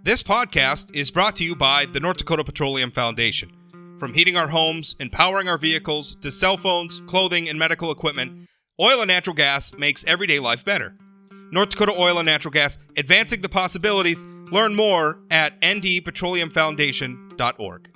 This podcast is brought to you by the North Dakota Petroleum Foundation. From heating our homes and powering our vehicles to cell phones, clothing, and medical equipment, oil and natural gas makes everyday life better. North Dakota Oil and Natural Gas, advancing the possibilities. Learn more at ndpetroleumfoundation.org.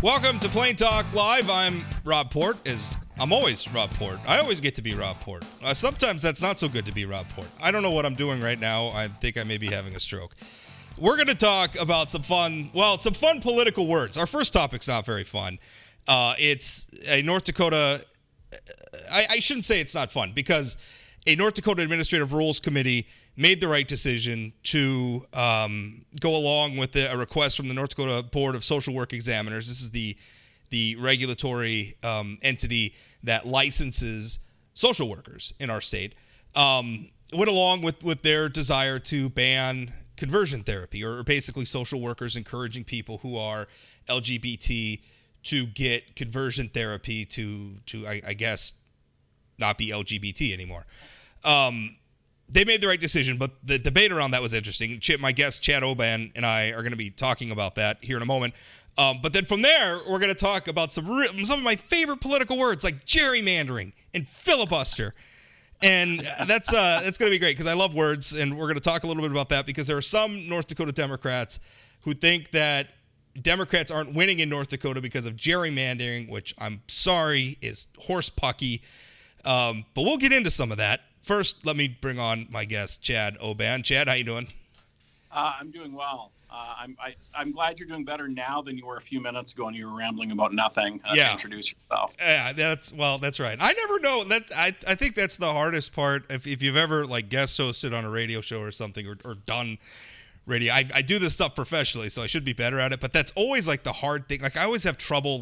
Welcome to Plain Talk Live. I'm Rob Port. I'm always Rob Port. I always get to be Rob Port. Sometimes that's not so good to be Rob Port. I don't know what I'm doing right now. I think I may be having a stroke. We're going to talk about some fun political words. Our first topic's not very fun. It's a North Dakota. I shouldn't say it's not fun because a North Dakota Administrative Rules Committee made the right decision to go along with a request from the North Dakota Board of Social Work Examiners. This is the regulatory entity that licenses social workers in our state. Went along with their desire to ban conversion therapy, or basically social workers encouraging people who are LGBT to get conversion therapy to I guess, not be LGBT anymore. They made the right decision, but the debate around that was interesting. My guest, Chad Oban, and I are going to be talking about that here in a moment. But then from there, we're going to talk about some of my favorite political words like gerrymandering and filibuster. And that's going to be great because I love words, and we're going to talk a little bit about that because there are some North Dakota Democrats who think that Democrats aren't winning in North Dakota because of gerrymandering, which I'm sorry is horse pucky. But we'll get into some of that. First, let me bring on my guest, Chad Oban. Chad, how you doing? I'm doing well. I'm glad you're doing better now than you were a few minutes ago when you were rambling about nothing to introduce yourself. Yeah, that's right. I never know that. I think that's the hardest part. If you've ever guest hosted on a radio show or something or done radio, I do this stuff professionally, so I should be better at it. But that's always the hard thing. I always have trouble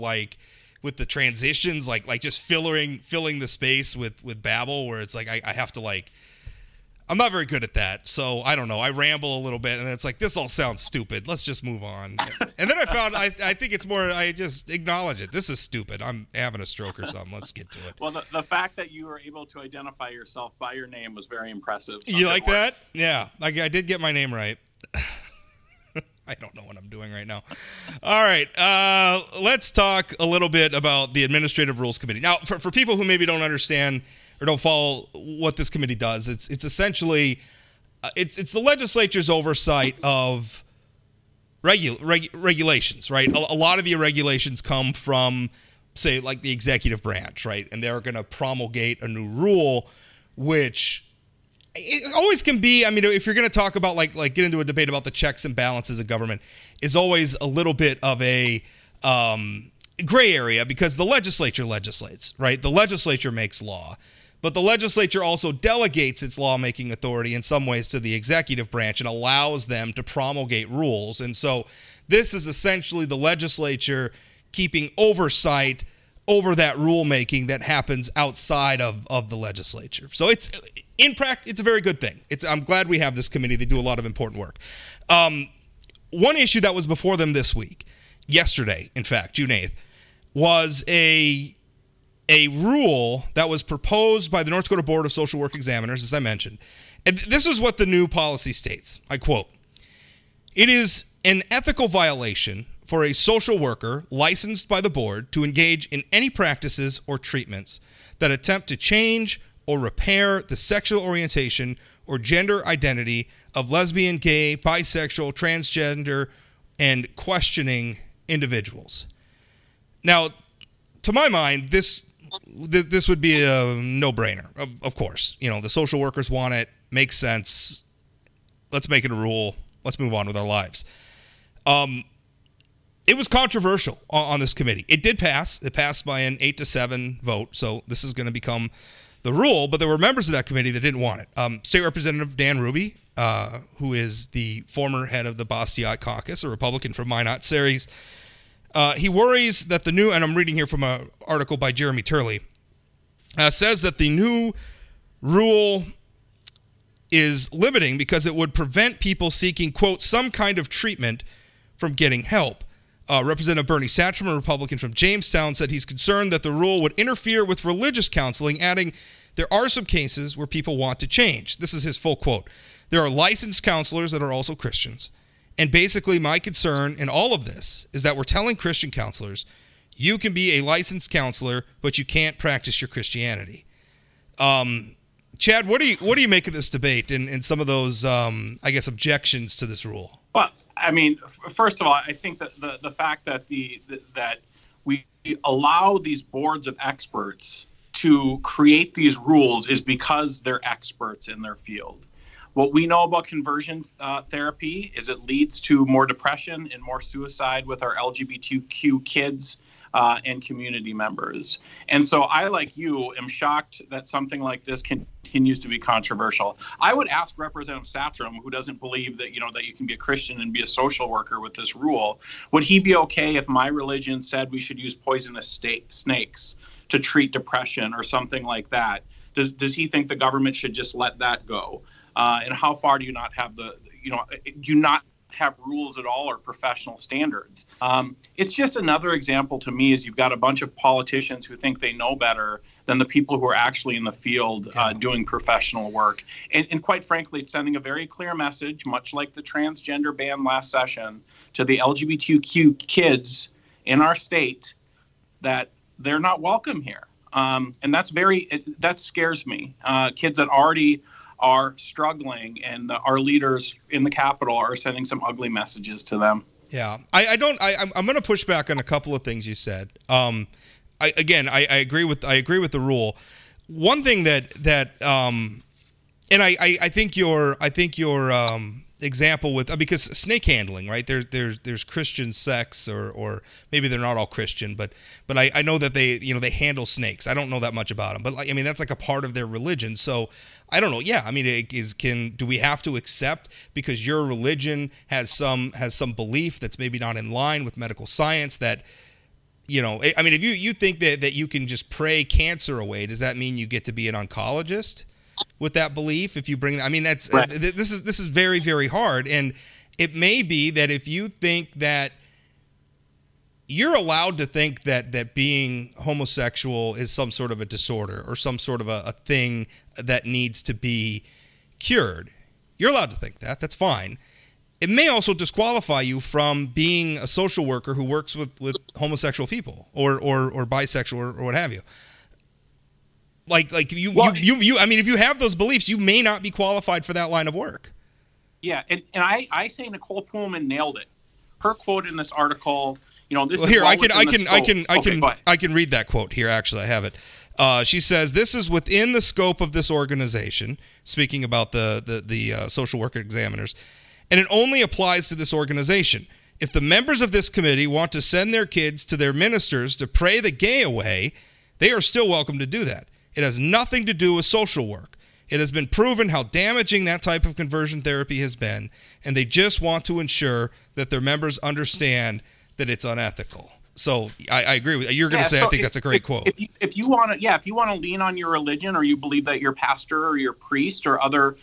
with the transitions, just filling the space with babble, where it's I have to I'm not very good at that. So I don't know. I ramble a little bit, and it's this all sounds stupid. Let's just move on. And then I found I think it's more I just acknowledge it. This is stupid. I'm having a stroke or something. Let's get to it. Well, the fact that you were able to identify yourself by your name was very impressive. You like that? Yeah, I did get my name right. I don't know what I'm doing right now. All right, let's talk a little bit about the Administrative Rules Committee. Now, for people who maybe don't understand or don't follow what this committee does, it's essentially it's the legislature's oversight of regulations, right? A lot of your regulations come from, say, the executive branch, right? And they're going to promulgate a new rule, which it always can be. I mean, if you're going to talk about get into a debate about the checks and balances of government, is always a little bit of a gray area because the legislature legislates, right? The legislature makes law, but the legislature also delegates its lawmaking authority in some ways to the executive branch and allows them to promulgate rules. And so this is essentially the legislature keeping oversight over that rulemaking that happens outside of the legislature. So it's in practice, it's a very good thing. I'm glad we have this committee. They do a lot of important work. One issue that was before them this week, yesterday, in fact, June 8th, was a rule that was proposed by the North Dakota Board of Social Work Examiners, as I mentioned. And this is what the new policy states. I quote, "It is an ethical violation for a social worker licensed by the board to engage in any practices or treatments that attempt to change or repair the sexual orientation or gender identity of lesbian, gay, bisexual, transgender, and questioning individuals." Now, to my mind, this would be a no-brainer, of course. The social workers want it, makes sense. Let's make it a rule. Let's move on with our lives. It was controversial on this committee. It did pass. It passed by an 8-7 vote, so this is going to become the rule, but there were members of that committee that didn't want it. State Representative Dan Ruby, who is the former head of the Bastiat Caucus, a Republican from Minot series, he worries that the new, and I'm reading here from an article by Jeremy Turley, says that the new rule is limiting because it would prevent people seeking, quote, some kind of treatment from getting help. Representative Bernie Satcham, a Republican from Jamestown, said he's concerned that the rule would interfere with religious counseling, adding, "There are some cases where people want to change." This is his full quote. "There are licensed counselors that are also Christians. And basically my concern in all of this is that we're telling Christian counselors, you can be a licensed counselor, but you can't practice your Christianity." Chad, what do you make of this debate and some of those, I guess, objections to this rule? Well, I mean, first of all, I think that the fact that that we allow these boards of experts to create these rules is because they're experts in their field. What we know about conversion therapy is it leads to more depression and more suicide with our LGBTQ kids and community members. And so I, like you, am shocked that something like this continues to be controversial. I would ask Representative Satcham, who doesn't believe that, that you can be a Christian and be a social worker with this rule, would he be okay if my religion said we should use poisonous snakes to treat depression or something like that? Does he think the government should just let that go? And how far do you not have do you not have rules at all or professional standards? It's just another example to me is you've got a bunch of politicians who think they know better than the people who are actually in the field doing professional work. And quite frankly, it's sending a very clear message, much like the transgender ban last session, to the LGBTQ kids in our state that they're not welcome here. And that scares me. Kids that already are struggling, and our leaders in the Capitol are sending some ugly messages to them. Yeah, I'm going to push back on a couple of things you said. I agree with the rule. One thing that and I think your example with, because snake handling, right? There's Christian sects, or maybe they're not all Christian, but I know that they handle snakes. I don't know that much about them, but that's like a part of their religion. So I don't know. Yeah, do we have to accept because your religion has some belief that's maybe not in line with medical science that, if you think that you can just pray cancer away, does that mean you get to be an oncologist with that belief? If you bring, that's right. This is very, very hard, and it may be that if you think that you're allowed to think that being homosexual is some sort of a disorder or some sort of a thing that needs to be cured, you're allowed to think that. That's fine. It may also disqualify you from being a social worker who works with homosexual people or bisexual or what have you. If you have those beliefs, you may not be qualified for that line of work. Yeah, and I say Nicole Pullman nailed it. Her quote in this article, this. Well, here I can read that quote here. Actually, I have it. She says, "This is within the scope of this organization," speaking about the social worker examiners, "and it only applies to this organization. If the members of this committee want to send their kids to their ministers to pray the gay away, they are still welcome to do that. It has nothing to do with social work. It has been proven how damaging that type of conversion therapy has been, and they just want to ensure that their members understand that it's unethical." So I agree with you. You're going to say, so I think that's a great quote. If you want to lean on your religion, or you believe that your pastor or your priest or other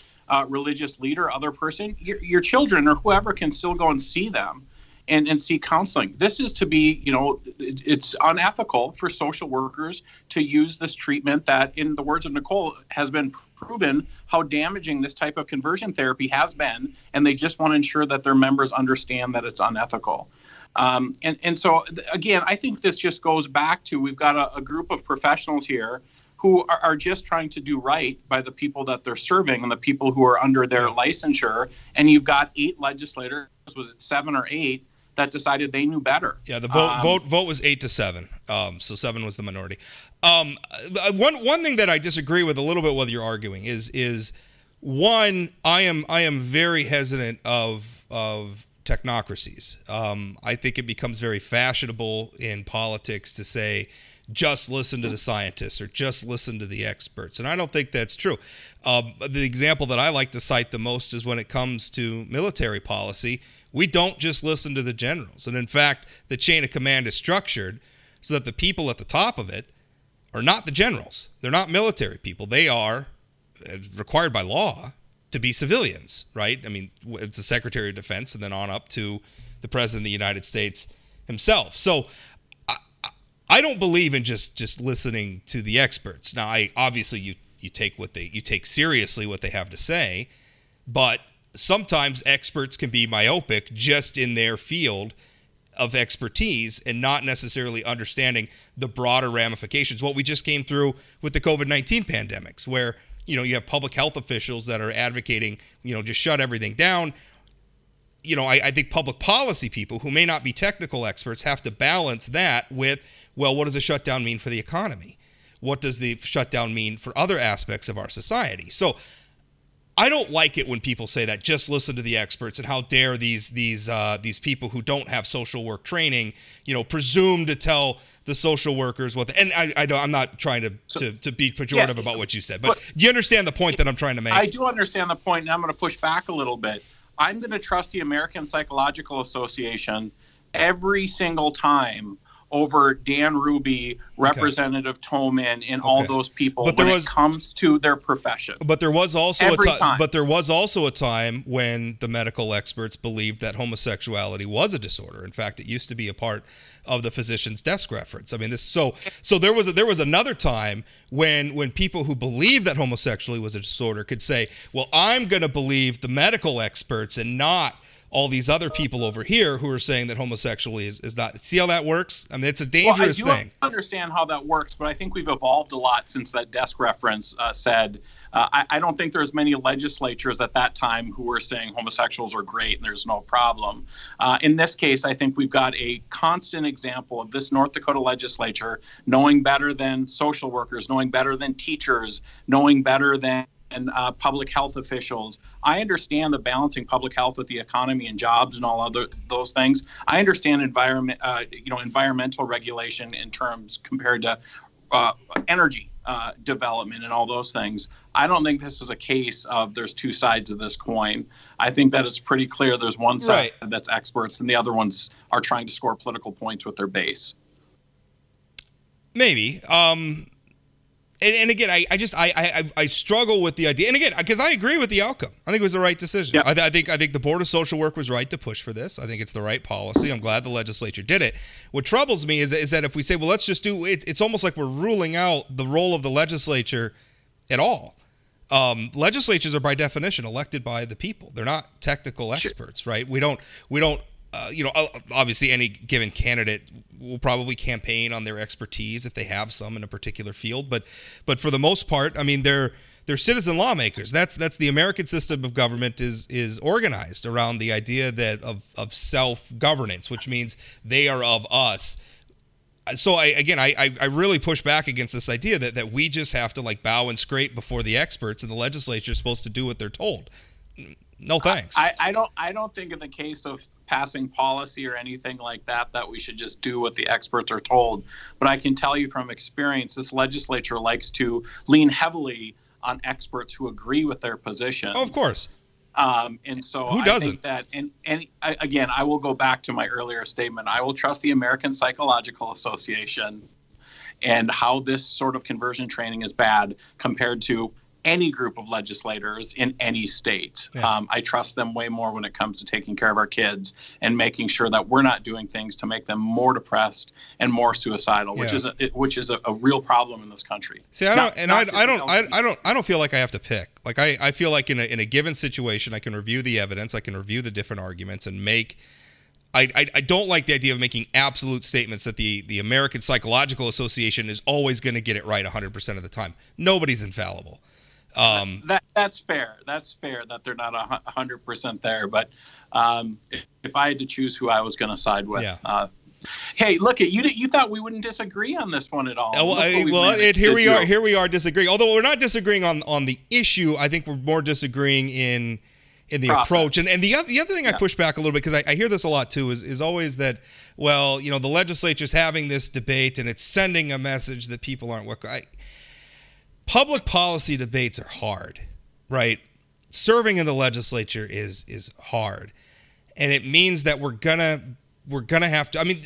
religious leader, other person, your children or whoever can still go and see them and seek counseling. This is to be, it's unethical for social workers to use this treatment that, in the words of Nicole, has been proven how damaging this type of conversion therapy has been, and they just want to ensure that their members understand that it's unethical. And so, again, I think this just goes back to, we've got a group of professionals here who are just trying to do right by the people that they're serving and the people who are under their licensure. And you've got 8 legislators, was it 7 or 8, that decided they knew better. Yeah, the vote was 8-7. So 7 was the minority. One thing that I disagree with a little bit with you're arguing is one, I am very hesitant of technocracies. I think it becomes very fashionable in politics to say, just listen to the scientists or just listen to the experts. And I don't think that's true. The example that I like to cite the most is when it comes to military policy. We don't just listen to the generals. And in fact, the chain of command is structured so that the people at the top of it are not the generals. They're not military people. They are required by law to be civilians, right? It's the Secretary of Defense and then on up to the President of the United States himself. So I don't believe in just listening to the experts. Now, obviously you take seriously what they have to say, but sometimes experts can be myopic just in their field of expertise and not necessarily understanding the broader ramifications. What we just came through with the COVID-19 pandemics, where you have public health officials that are advocating just shut everything down. I think public policy people who may not be technical experts have to balance that with, well, what does a shutdown mean for the economy? What does the shutdown mean for other aspects of our society? So I don't like it when people say that just listen to the experts, and how dare these people who don't have social work training, presume to tell the social workers what. And I'm not trying to be pejorative about what you said, but do you understand the point that I'm trying to make? I do understand the point, and I'm going to push back a little bit. I'm going to trust the American Psychological Association every single time over Dan Ruby, Representative Toman, and all those people when it comes to their profession. But there was also a time when the medical experts believed that homosexuality was a disorder. In fact, it used to be a part of the physician's desk reference. I mean, so there was another time when people who believed that homosexuality was a disorder could say, well, I'm going to believe the medical experts and not all these other people over here who are saying that homosexuality is not. See how that works? I mean, it's a dangerous thing. I understand how that works, but I think we've evolved a lot since that desk reference said. I don't think there's many legislatures at that time who were saying homosexuals are great and there's no problem. In this case, I think we've got a constant example of this North Dakota legislature knowing better than social workers, knowing better than teachers, knowing better than public health officials. I understand the balancing public health with the economy and jobs and all other those things. I understand environmental regulation in terms compared to energy development and all those things. I don't think this is a case of there's two sides of this coin. I think that it's pretty clear there's one side that's experts and the other ones are trying to score political points with their base. Maybe. And again, I struggle with the idea. And again, because I agree with the outcome. I think it was the right decision. Yep. I think the Board of Social Work was right to push for this. I think it's the right policy. I'm glad the legislature did it. What troubles me is that if we say, well, let's just do it, it's almost like we're ruling out the role of the legislature at all. Legislatures are by definition elected by the people. They're not technical experts, right? We don't. Obviously any given candidate will probably campaign on their expertise if they have some in a particular field, but for the most part, I mean, they're citizen lawmakers. That's the American system of government is organized around the idea that of self-governance, which means they are of us. So I really push back against this idea that we just have to bow and scrape before the experts, and the legislature is supposed to do what they're told. No thanks. I don't think in the case of passing policy or anything like that we should just do what the experts are told. But I can tell you from experience, this legislature likes to lean heavily on experts who agree with their positions. Oh, of course. And so who doesn't? I think that, and again, I will go back to my earlier statement. I will trust the American Psychological Association and how this sort of conversion training is bad compared to any group of legislators in any state. Yeah. I trust them way more when it comes to taking care of our kids and making sure that we're not doing things to make them more depressed and more suicidal, which is a real problem in this country. See, I don't feel like I have to pick. Like I feel like in a given situation, I can review the evidence, I can review the different arguments, and make. I don't like the idea of making absolute statements that the American Psychological Association is always going to get it right 100% of the time. Nobody's infallible. That's fair. That's fair that they're not 100% there. But if I had to choose who I was going to side with, hey, look, you thought we wouldn't disagree on this one at all. Here we are disagreeing. Although we're not disagreeing on the issue, I think we're more disagreeing in the approach. And the other thing I push back a little bit, because I hear this a lot too, is always that, well, the legislature's having this debate and it's sending a message that people aren't public policy debates are hard, right? Serving in the legislature is hard, and it means that we're gonna have to. I mean,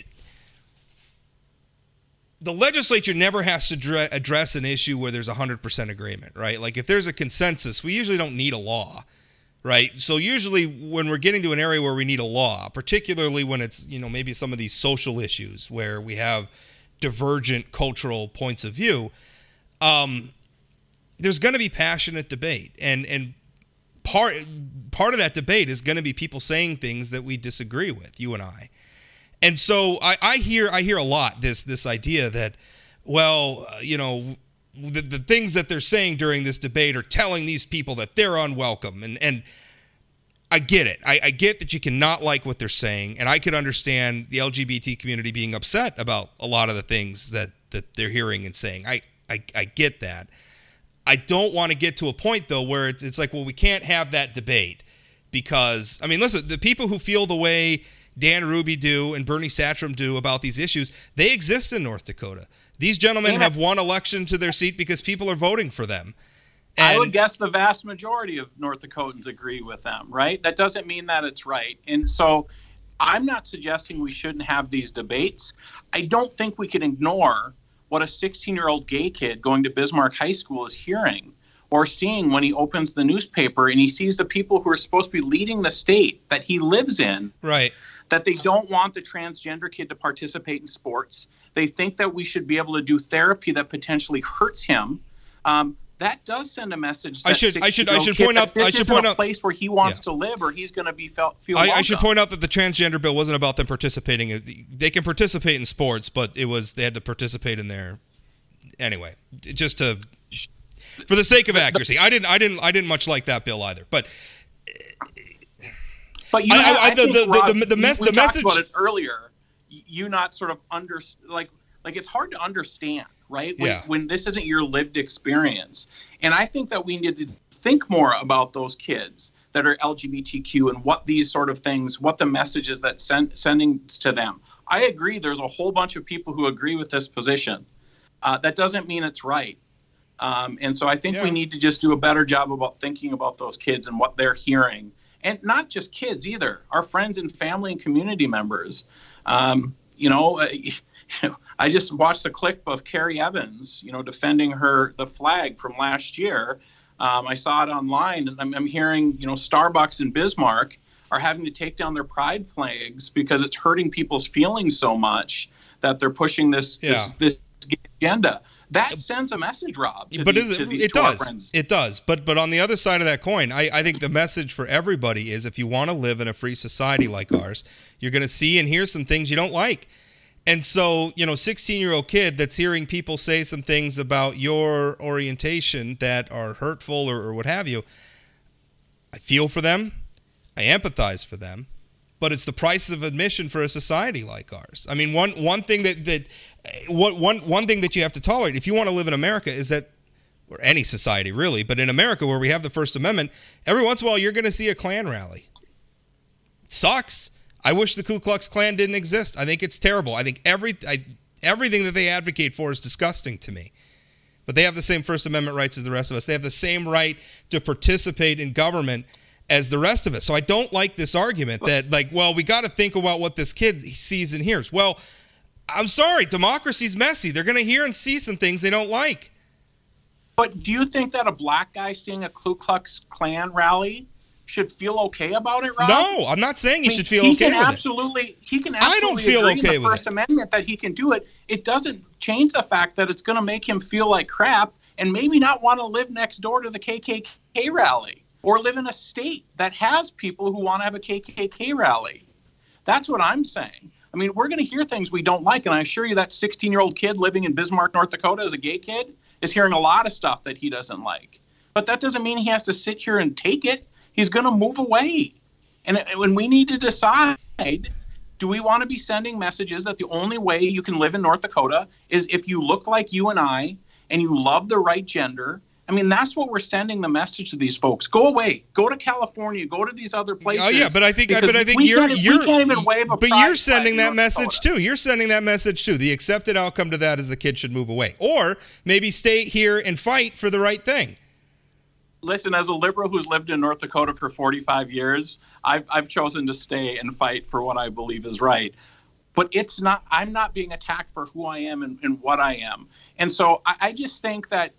the legislature never has to address an issue where there's 100% agreement, right? Like if there's a consensus, we usually don't need a law. right? So usually when we're getting to an area where we need a law, particularly when it's, maybe some of these social issues where we have divergent cultural points of view, there's going to be passionate debate, and part of that debate is going to be people saying things that we disagree with, you and I. And so I hear a lot this idea that, well, the things that they're saying during this debate are telling these people that they're unwelcome, and I get it. I get that you cannot like what they're saying, and I could understand the LGBT community being upset about a lot of the things that they're hearing and saying. I get that. I don't want to get to a point, though, where it's like, well, we can't have that debate because, listen, the people who feel the way Dan Ruby do and Bernie Satcham do about these issues, they exist in North Dakota. These gentlemen have won election to their seat because people are voting for them. And I would guess the vast majority of North Dakotans agree with them, right? That doesn't mean that it's right. And so I'm not suggesting we shouldn't have these debates. I don't think we can ignore what a 16-year-old gay kid going to Bismarck High School is hearing or seeing when he opens the newspaper and he sees the people who are supposed to be leading the state that he lives in, right, that they don't want the transgender kid to participate in sports. They think that we should be able to do therapy that potentially hurts him. That does send a message. That I should point out. This isn't a place where he wants to live, or he's going to feel. I should point out that the transgender bill wasn't about them participating. They can participate in sports, but they had to participate in their anyway. Just for the sake of accuracy, I didn't much like that bill either. But the message talked about it earlier. You not sort of like it's hard to understand. Right? When this isn't your lived experience. And I think that we need to think more about those kids that are LGBTQ and what these sort of things, what the messages that sending to them. I agree there's a whole bunch of people who agree with this position. That doesn't mean it's right. And so I think we need to just do a better job about thinking about those kids and what they're hearing. And not just kids either, our friends and family and community members. I just watched a clip of Carrie Evans, defending the flag from last year. I saw it online, and I'm hearing, Starbucks and Bismarck are having to take down their pride flags because it's hurting people's feelings so much that they're pushing this agenda. That sends a message, Rob. It does. But on the other side of that coin, I think the message for everybody is if you want to live in a free society like ours, you're going to see and hear some things you don't like. And so, 16-year-old kid that's hearing people say some things about your orientation that are hurtful or what have you, I feel for them. I empathize for them. But it's the price of admission for a society like ours. One thing that you have to tolerate if you want to live in America is that, or any society really, but in America where we have the First Amendment, every once in a while you're going to see a Klan rally. It sucks. I wish the Ku Klux Klan didn't exist. I think it's terrible. I think everything that they advocate for is disgusting to me. But they have the same First Amendment rights as the rest of us. They have the same right to participate in government as the rest of us. So I don't like this argument that, we got to think about what this kid sees and hears. Well, I'm sorry. Democracy's messy. They're going to hear and see some things they don't like. But do you think that a black guy seeing a Ku Klux Klan rally should feel okay about it, Rob? No, I'm not saying he should feel okay with it. He can absolutely I don't feel agree okay in the with First Amendment that he can do it. It doesn't change the fact that it's going to make him feel like crap and maybe not want to live next door to the KKK rally or live in a state that has people who want to have a KKK rally. That's what I'm saying. We're going to hear things we don't like, and I assure you that 16-year-old kid living in Bismarck, North Dakota as a gay kid is hearing a lot of stuff that he doesn't like. But that doesn't mean he has to sit here and take it. He's going to move away. And when we need to decide, do we want to be sending messages that the only way you can live in North Dakota is if you look like you and I and you love the right gender? That's what we're sending the message to these folks. Go away. Go to California. Go to these other places. Oh yeah, but I think you're sending that message too. You're sending that message too. The accepted outcome to that is the kid should move away, or maybe stay here and fight for the right thing. Listen, as a liberal who's lived in North Dakota for 45 years, I've chosen to stay and fight for what I believe is right. But I'm not being attacked for who I am and what I am. And so I just think that,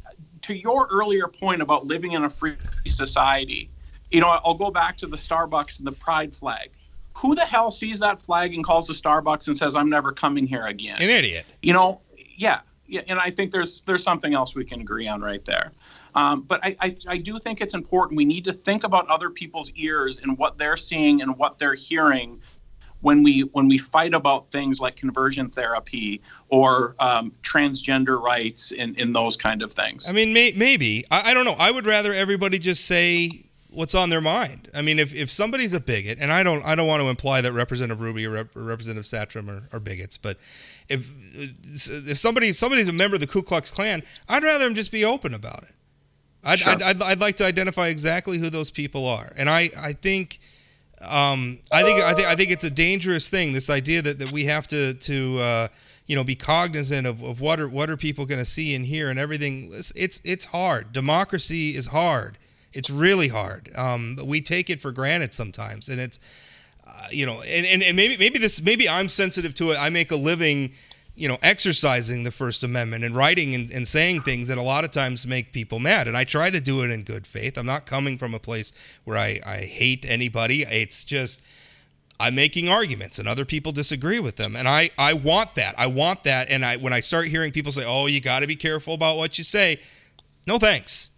to your earlier point about living in a free society, I'll go back to the Starbucks and the pride flag. Who the hell sees that flag and calls the Starbucks and says, I'm never coming here again? An idiot. Yeah. And I think there's something else we can agree on right there. But I do think it's important. We need to think about other people's ears and what they're seeing and what they're hearing when we fight about things like conversion therapy or transgender rights and those kind of things. I mean, maybe. I don't know. I would rather everybody just say what's on their mind. I mean, if somebody's a bigot, and I don't want to imply that Representative Ruby or Representative Satrom are bigots, but if somebody's a member of the Ku Klux Klan, I'd rather them just be open about it. I'd like to identify exactly who those people are, and I think it's a dangerous thing. This idea that we have to be cognizant of what are people going to see and hear and everything. It's hard. Democracy is hard. It's really hard. We take it for granted sometimes, and it's and maybe I'm sensitive to it. I make a living exercising the First Amendment and writing and saying things that a lot of times make people mad. And I try to do it in good faith. I'm not coming from a place where I hate anybody. It's just I'm making arguments and other people disagree with them. And I want that. And when I start hearing people say, oh, you got to be careful about what you say. No, thanks.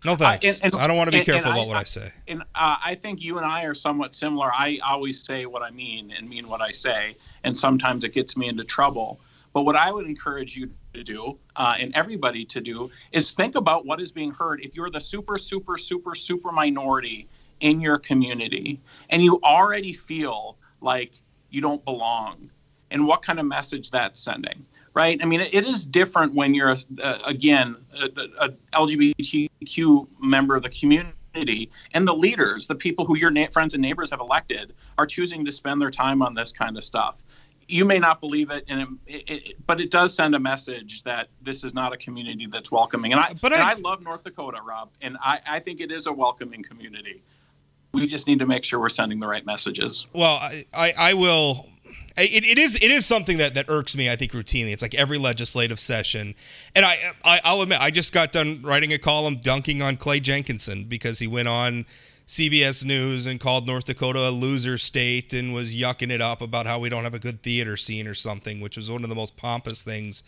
No, thanks. I don't want to be careful about what I say. And I think you and I are somewhat similar. I always say what I mean and mean what I say, and sometimes it gets me into trouble. But what I would encourage you to do, and everybody to do, is think about what is being heard. If you're the super, super, super, super minority in your community, and you already feel like you don't belong, and what kind of message that's sending. Right. I mean, it is different when you're, again, a LGBTQ member of the community, and the leaders, the people who your friends and neighbors have elected, are choosing to spend their time on this kind of stuff. You may not believe it, but it does send a message that this is not a community that's welcoming. And I love North Dakota, Rob, and I think it is a welcoming community. We just need to make sure we're sending the right messages. Well, I will. It is something that irks me, I think, routinely. It's like every legislative session. And I'll admit, I just got done writing a column dunking on Clay Jenkinson because he went on CBS News and called North Dakota a loser state and was yucking it up about how we don't have a good theater scene or something, which was one of the most pompous things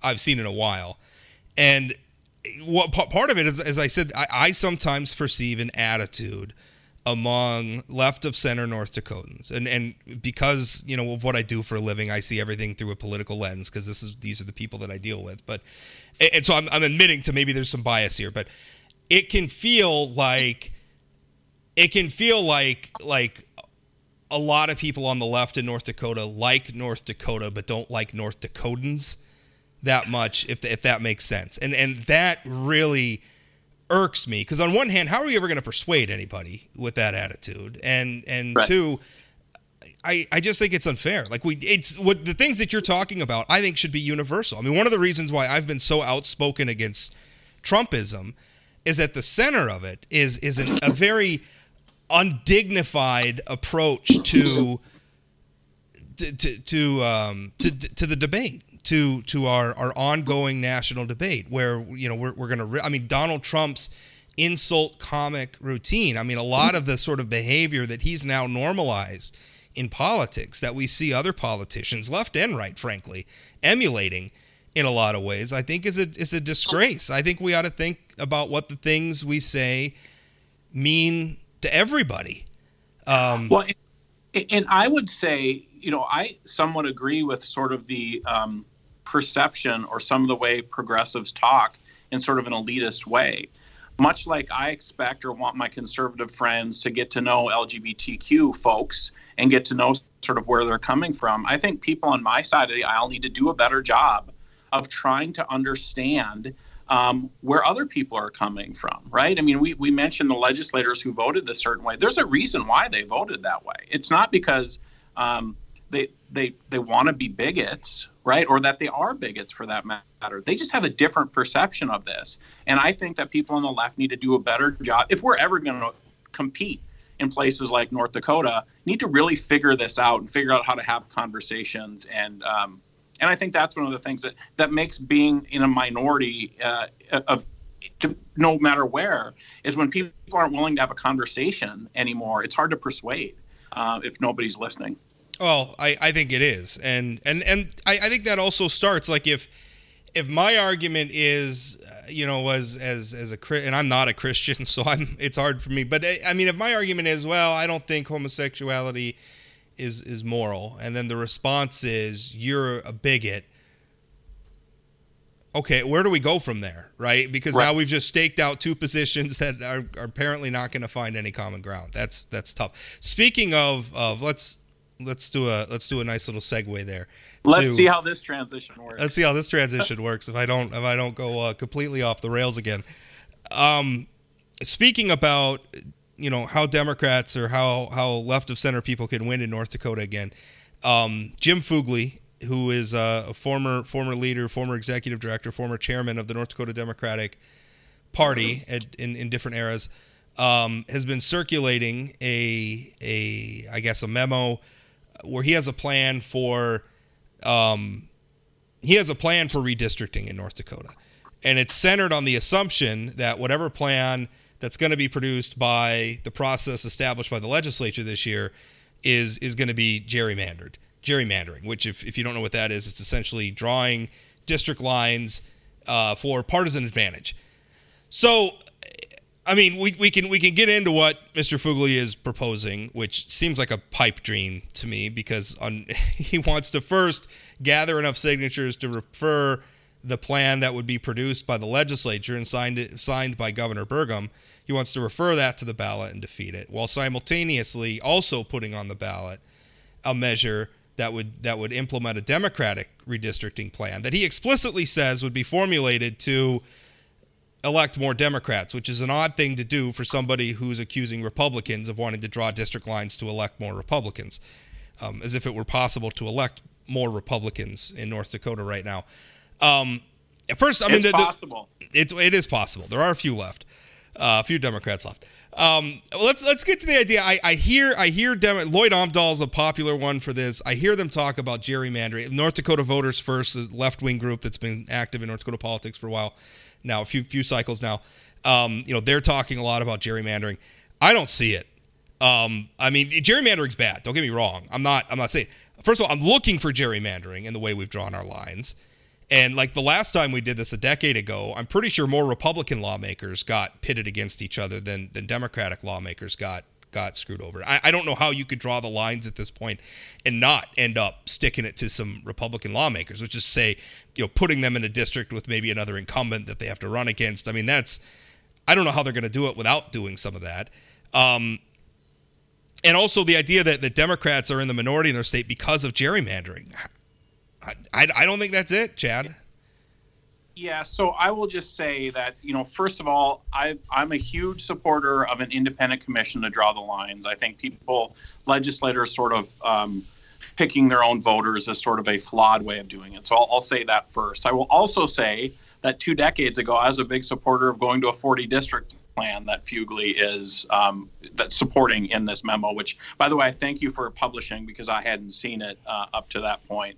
I've seen in a while. And what part of it is, as I said, I sometimes perceive an attitude among left of center North Dakotans, and because of what I do for a living, I see everything through a political lens because these are the people that I deal with. But and so I'm admitting to maybe there's some bias here, but it can feel like a lot of people on the left in North Dakota like North Dakota but don't like North Dakotans that much, if that makes sense, and that really irks me, because on one hand, how are you ever going to persuade anybody with that attitude? And right. Two, I just think it's unfair. Like the things that you're talking about, I think should be universal. I mean, one of the reasons why I've been so outspoken against Trumpism is at the center of it is a very undignified approach to the debate. To our ongoing national debate, where we're going to. I mean, Donald Trump's insult comic routine. I mean, a lot of the sort of behavior that he's now normalized in politics that we see other politicians, left and right, frankly, emulating in a lot of ways, I think is a disgrace. I think we ought to think about what the things we say mean to everybody. Well, and I would say, I somewhat agree with sort of the perception or some of the way progressives talk in sort of an elitist way. Much like I expect or want my conservative friends to get to know LGBTQ folks and get to know sort of where they're coming from, I think people on my side of the aisle need to do a better job of trying to understand where other people are coming from, right? I mean, we mentioned the legislators who voted a certain way. There's a reason why they voted that way. It's not because they want to be bigots, right? Or that they are bigots for that matter. They just have a different perception of this. And I think that people on the left need to do a better job. If we're ever going to compete in places like North Dakota, need to really figure this out and figure out how to have conversations. And I think that's one of the things that makes being in a minority no matter where, is when people aren't willing to have a conversation anymore. It's hard to persuade if nobody's listening. Well, I think it is, and I think that also starts like if my argument is as a and I'm not a Christian, so it's hard for me, but I mean if my argument is, well, I don't think homosexuality is moral, and then the response is you're a bigot. Okay, where do we go from there, right? Because now we've just staked out two positions that are apparently not going to find any common ground. That's tough. Speaking of let's do a nice little segue there. Let's see how this transition works. Let's see how this transition works. If I don't go completely off the rails again. Speaking about how Democrats or how left of center people can win in North Dakota again. Jim Fugly, who is a former leader, former executive director, former chairman of the North Dakota Democratic Party in different eras, has been circulating a memo where he has a plan for redistricting in North Dakota, and it's centered on the assumption that whatever plan that's going to be produced by the process established by the legislature this year is going to be gerrymandering, which if you don't know what that is, it's essentially drawing district lines for partisan advantage. So, I mean, we can get into what Mr. Fugly is proposing, which seems like a pipe dream to me, because he wants to first gather enough signatures to refer the plan that would be produced by the legislature and signed by Governor Burgum. He wants to refer that to the ballot and defeat it, while simultaneously also putting on the ballot a measure that would implement a Democratic redistricting plan that he explicitly says would be formulated to elect more Democrats, which is an odd thing to do for somebody who's accusing Republicans of wanting to draw district lines to elect more Republicans, as if it were possible to elect more Republicans in North Dakota right now. First, I mean, it's possible. It is possible. There are a few left, a few Democrats left. Let's get to the idea. I hear Lloyd Omdahl's a popular one for this. I hear them talk about gerrymandering. North Dakota Voters First, a left-wing group that's been active in North Dakota politics for a while now, a few cycles now. They're talking a lot about gerrymandering. I don't see it. I mean, gerrymandering's bad. Don't get me wrong. I'm not saying. First of all, I'm looking for gerrymandering in the way we've drawn our lines. And like the last time we did this a decade ago, I'm pretty sure more Republican lawmakers got pitted against each other than Democratic lawmakers got screwed over. I don't know how you could draw the lines at this point and not end up sticking it to some Republican lawmakers, which is say, putting them in a district with maybe another incumbent that they have to run against. I mean, I don't know how they're going to do it without doing some of that. And also the idea that the Democrats are in the minority in their state because of gerrymandering. I don't think that's it, Chad. Yeah, so I will just say that, first of all, I'm a huge supporter of an independent commission to draw the lines. I think legislators sort of picking their own voters is sort of a flawed way of doing it. So I'll say that first. I will also say that 2 decades ago, I was a big supporter of going to a 40 district plan that Fugly is that's supporting in this memo, which, by the way, I thank you for publishing because I hadn't seen it up to that point.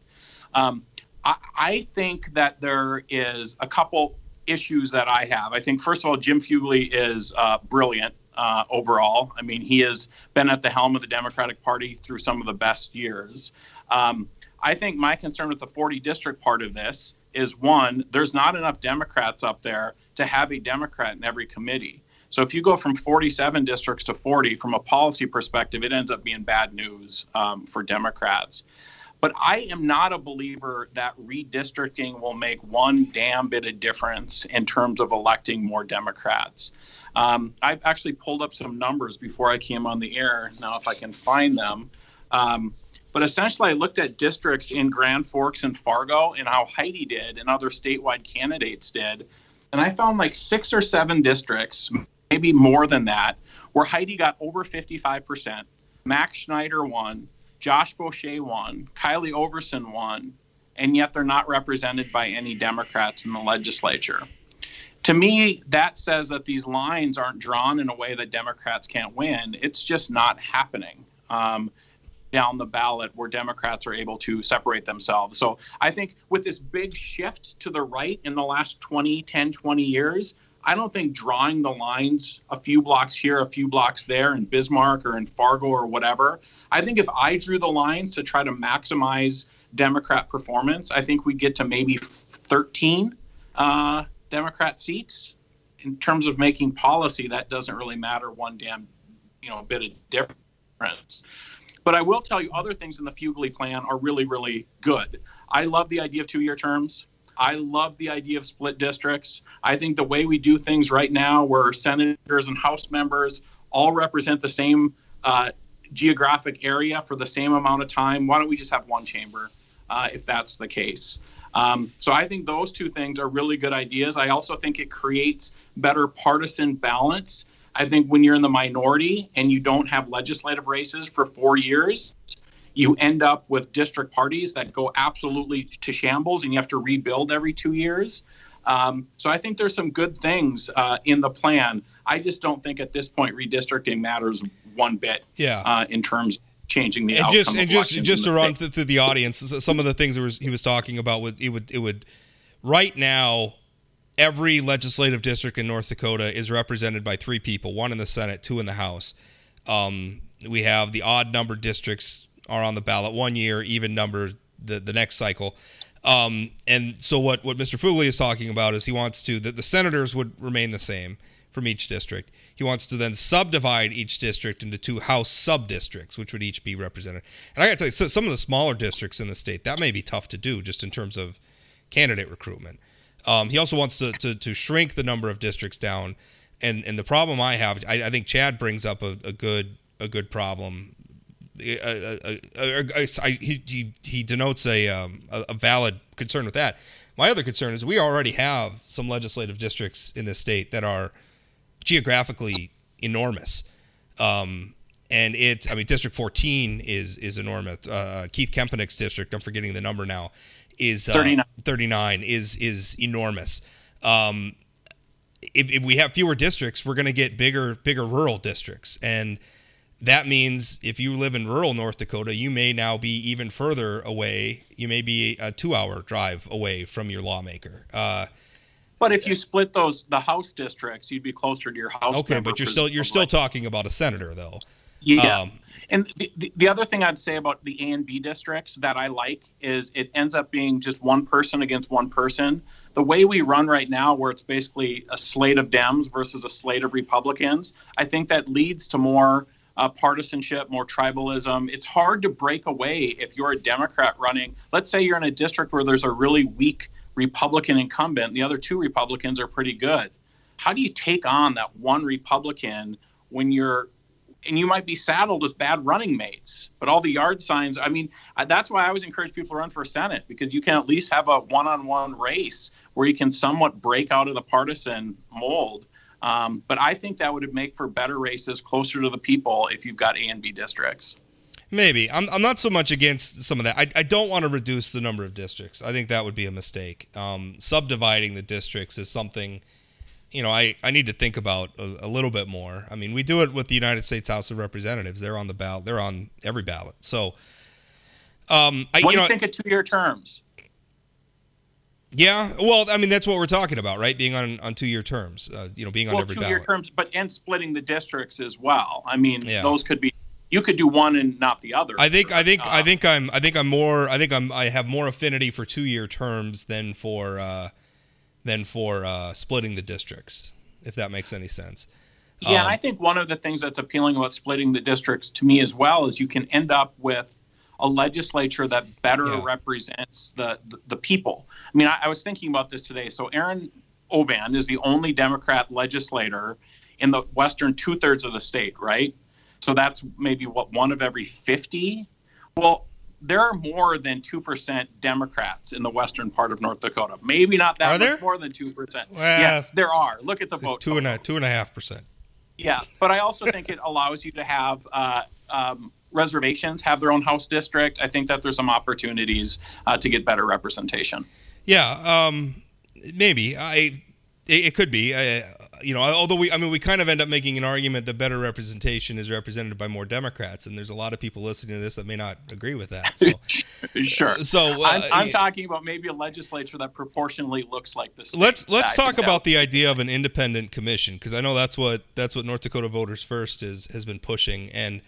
I think that there is a couple issues that I have. I think, first of all, Jim Fugly is brilliant overall. I mean, he has been at the helm of the Democratic Party through some of the best years. I think my concern with the 40 district part of this is, one, there's not enough Democrats up there to have a Democrat in every committee. So if you go from 47 districts to 40, from a policy perspective, it ends up being bad news for Democrats. But I am not a believer that redistricting will make one damn bit of difference in terms of electing more Democrats. I've actually pulled up some numbers before I came on the air. Now, if I can find them. But essentially, I looked at districts in Grand Forks and Fargo and how Heidi did and other statewide candidates did. And I found like 6 or 7 districts, maybe more than that, where Heidi got over 55%. Max Schneider won. Josh Boucher won, Kylie Overson won, and yet they're not represented by any Democrats in the legislature. To me, that says that these lines aren't drawn in a way that Democrats can't win. It's just not happening down the ballot where Democrats are able to separate themselves. So I think with this big shift to the right in the last 20 years, I don't think drawing the lines a few blocks here, a few blocks there in Bismarck or in Fargo or whatever, I think if I drew the lines to try to maximize Democrat performance, I think we get to maybe 13 Democrat seats. In terms of making policy, that doesn't really matter one damn bit of difference. But I will tell you, other things in the Fugly plan are really, really good. I love the idea of 2-year terms. I love the idea of split districts. I think the way we do things right now, where senators and House members all represent the same geographic area for the same amount of time, why don't we just have one chamber if that's the case? So I think those two things are really good ideas. I also think it creates better partisan balance. I think when you're in the minority and you don't have legislative races for 4 years, you end up with district parties that go absolutely to shambles and you have to rebuild every 2 years. So I think there's some good things in the plan. I just don't think at this point redistricting matters one bit in terms of changing the outcome of elections. And just to run through the audience, some of the things he was talking about, it would right now, every legislative district in North Dakota is represented by 3 people, 1 in the Senate, 2 in the House. We have the odd numbered districts are on the ballot 1 year, even number the next cycle. And so what Mr. Fugly is talking about is he wants the senators would remain the same from each district. He wants to then subdivide each district into 2 House sub-districts, which would each be represented. And I got to tell you, some of the smaller districts in the state, that may be tough to do just in terms of candidate recruitment. He also wants to shrink the number of districts down. And the problem I have, I think Chad brings up a good problem. He denotes a valid concern with that. My other concern is we already have some legislative districts in this state that are geographically enormous. District 14 is enormous. Keith Kempenick's district, I'm forgetting the number now, is 39 is enormous. If we have fewer districts, we're going to get bigger rural districts, and that means if you live in rural North Dakota, you may now be even further away. You may be a 2-hour drive away from your lawmaker. But if you split the House districts, you'd be closer to your House. Okay, but you're still talking about a senator, though. Yeah. And the other thing I'd say about the A and B districts that I like is it ends up being just one person against one person. The way we run right now, where it's basically a slate of Dems versus a slate of Republicans, I think that leads to more partisanship, more tribalism. It's hard to break away if you're a Democrat running. Let's say you're in a district where there's a really weak Republican incumbent, and the other 2 Republicans are pretty good. How do you take on that one Republican when you might be saddled with bad running mates, but all the yard signs, that's why I always encourage people to run for Senate, because you can at least have a one-on-one race where you can somewhat break out of the partisan mold. But I think that would make for better races closer to the people if you've got A and B districts. Maybe. I'm not so much against some of that. I don't want to reduce the number of districts. I think that would be a mistake. Subdividing the districts is something, I need to think about a little bit more. I mean, we do it with the United States House of Representatives. They're on the ballot. They're on every ballot. So, what do you think of 2-year terms? Yeah, well, that's what we're talking about, right? Being on 2-year terms, being on every ballot. 2-year terms, and splitting the districts as well. Those could be. You could do one and not the other. I have more affinity for 2-year terms than for splitting the districts, if that makes any sense. Yeah, and I think one of the things that's appealing about splitting the districts to me as well is you can end up with a legislature that better represents the people. I was thinking about this today. So Aaron Oban is the only Democrat legislator in the western 2/3 of the state, right? So that's maybe one of every 50. Well, there are more than 2% Democrats in the western part of North Dakota. Maybe not that much more than 2%. Well, yes, there are. Look at the vote. 2.5%. Yeah, but I also think it allows you to have reservations have their own House district. I think that there's some opportunities to get better representation. Yeah, maybe. It could be. although we kind of end up making an argument that better representation is represented by more Democrats, and there's a lot of people listening to this that may not agree with that. So, sure. I'm talking about maybe a legislature that proportionally looks like this. Let's talk about the idea of an independent commission, because I know that's what North Dakota Voters First has been pushing, and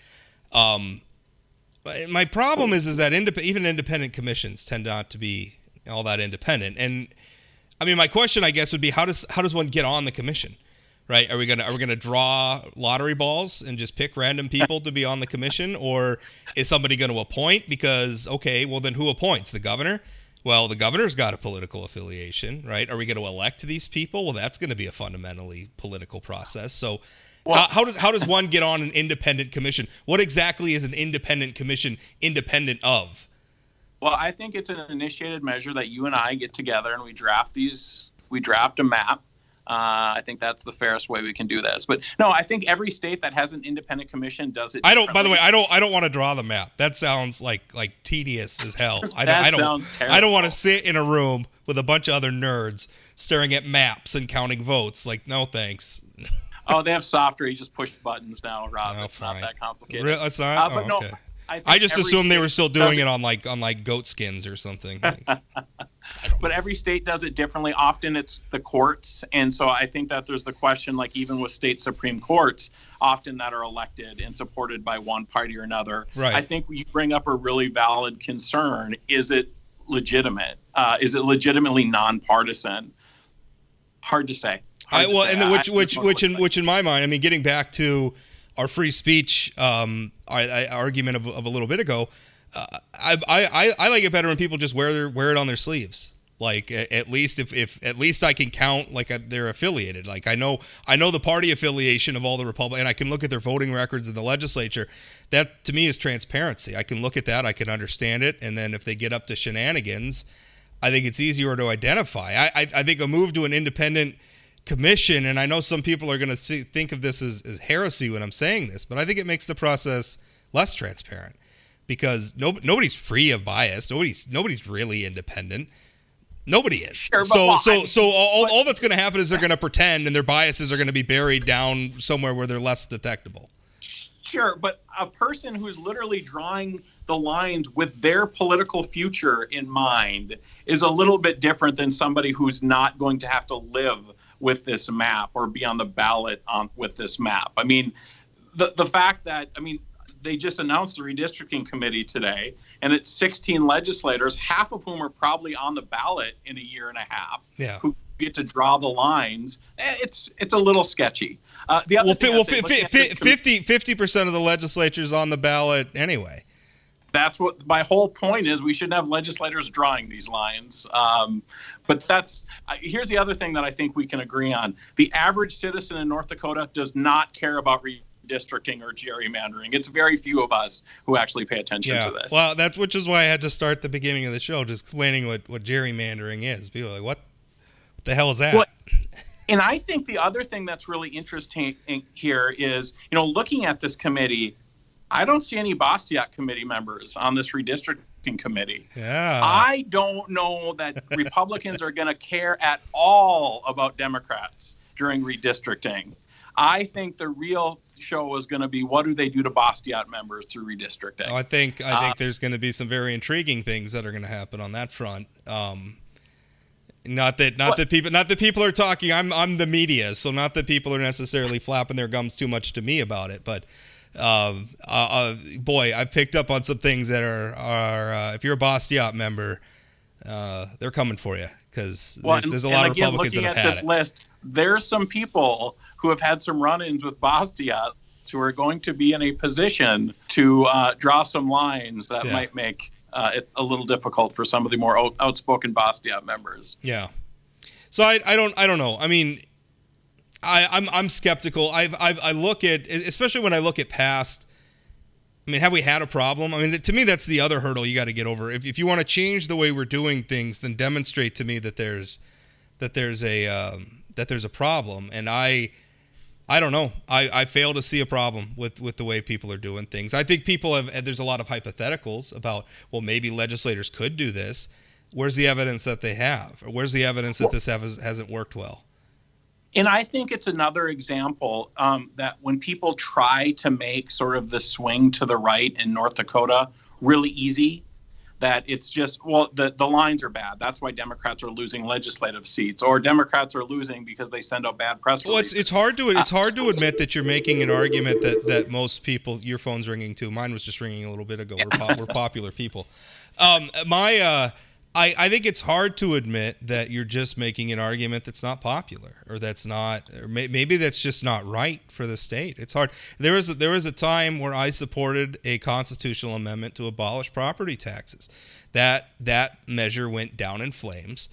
my problem is that even independent commissions tend not to be all that independent. And I mean, my question, I guess, would be how does one get on the commission, right? Are we gonna draw lottery balls and just pick random people to be on the commission, or is somebody going to appoint? Because well, then who appoints? The governor? Well, the governor's got a political affiliation, right? Are we going to elect these people? Well, that's going to be a fundamentally political process. So, how does one get on an independent commission? What exactly is an independent commission independent of? Well, I think it's an initiated measure that you and I get together and we draft a map. I think that's the fairest way we can do this. But no, I think every state that has an independent commission does it. By the way, I don't want to draw the map. That sounds like tedious as hell. I don't want to sit in a room with a bunch of other nerds staring at maps and counting votes. Like, no thanks. Oh, they have software. You just push buttons now, Rob. It's not that complicated. Really? It's not? But okay. I just assumed they were still doing it on like goat skins or something. But every state does it differently. Often it's the courts, and so I think that there's the question, like even with state Supreme Courts, often that are elected and supported by one party or another. Right. I think you bring up a really valid concern. Is it legitimate? Is it legitimately nonpartisan? Hard to say. Which in my mind, I mean, getting back to our free speech argument of a little bit ago, I like it better when people just wear it on their sleeves. Like at least if I can count like they're affiliated. Like I know the party affiliation of all the Republicans, and I can look at their voting records in the legislature. That to me is transparency. I can look at that, I can understand it, and then if they get up to shenanigans, I think it's easier to identify. I think a move to an independent commission, and I know some people are going to think of this as heresy when I'm saying this, but I think it makes the process less transparent because nobody's free of bias. Nobody's really independent. Nobody is. Sure, all that's going to happen is they're going to pretend, and their biases are going to be buried down somewhere where they're less detectable. Sure, but a person who's literally drawing the lines with their political future in mind is a little bit different than somebody who's not going to have to live with this map or be on the ballot with this map. I mean, the fact that, they just announced the redistricting committee today, and it's 16 legislators, half of whom are probably on the ballot in a year and a half, who get to draw the lines. It's a little sketchy. 50% of the legislature's on the ballot anyway. That's what my whole point is. We shouldn't have legislators drawing these lines. But here's the other thing that I think we can agree on. The average citizen in North Dakota does not care about redistricting or gerrymandering. It's very few of us who actually pay attention to this. Well, which is why I had to start the beginning of the show just explaining what gerrymandering is. People are like, what the hell is that? Well, and I think the other thing that's really interesting here is, looking at this committee, I don't see any Bastiat committee members on this redistricting committee. Yeah. I don't know that Republicans are going to care at all about Democrats during redistricting. I think the real show is going to be what do they do to Bastiat members through redistricting. I think there's going to be some very intriguing things that are going to happen on that front. Not that people are talking. I'm the media, so not that people are necessarily flapping their gums too much to me about it, but. Boy, I picked up on some things that are if you're a Bastiat member, they're coming for you because there's a lot of Republicans that have had it. Looking at this list, there's some people who have had some run-ins with Bastiat who are going to be in a position to draw some lines that might make it a little difficult for some of the more outspoken Bastiat members. Yeah. So I don't know. I mean. I'm skeptical. I look at, especially when I look at past. I mean, have we had a problem? I mean, to me, that's the other hurdle you got to get over. If you want to change the way we're doing things, then demonstrate to me that there's a problem. And I don't know. I fail to see a problem with the way people are doing things. I think there's a lot of hypotheticals about, well, maybe legislators could do this. Where's the evidence that they have? Or where's the evidence that this hasn't worked well? And I think it's another example that when people try to make sort of the swing to the right in North Dakota really easy, that it's just, well, the lines are bad. That's why Democrats are losing legislative seats, or Democrats are losing because they send out bad press releases. Well, it's hard to admit that you're making an argument that most people. Your phone's ringing too. Mine was just ringing a little bit ago. We're popular people. I think it's hard to admit that you're just making an argument that's not popular, or that's not, or maybe that's just not right for the state. It's hard. There was a time where I supported a constitutional amendment to abolish property taxes. That measure went down in flames.